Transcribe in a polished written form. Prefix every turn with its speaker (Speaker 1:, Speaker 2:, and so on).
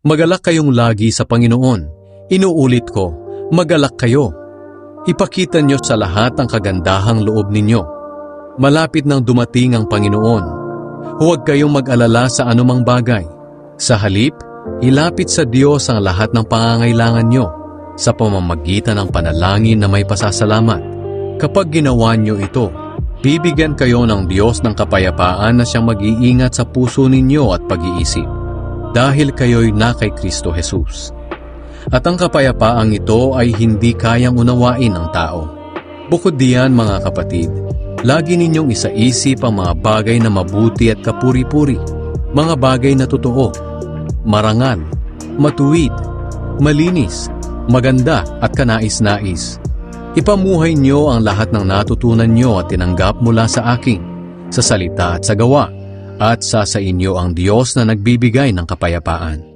Speaker 1: Magalak kayong lagi sa Panginoon. Inuulit ko, magalak kayo. Ipakita nyo sa lahat ang kagandahang loob ninyo. Malapit nang dumating ang Panginoon. Huwag kayong mag-alala sa anumang bagay. Sa halip, ilapit sa Diyos ang lahat ng pangangailangan nyo sa pamamagitan ng panalangin na may pasasalamat. Kapag ginawa nyo ito, bibigyan kayo ng Diyos ng kapayapaan na siyang mag-iingat sa puso ninyo at pag-iisip, dahil kayo'y na kay Kristo Jesus. At ang kapayapaang ito ay hindi kayang unawain ng tao. Bukod diyan, mga kapatid, lagi ninyong isaisip ang mga bagay na mabuti at kapuri-puri, mga bagay na totoo, marangal, matuwid, malinis, maganda at kanais-nais. Ipamuhay nyo ang lahat ng natutunan nyo at tinanggap mula sa akin, sa salita at sa gawa, at sa inyo ang Diyos na nagbibigay ng kapayapaan.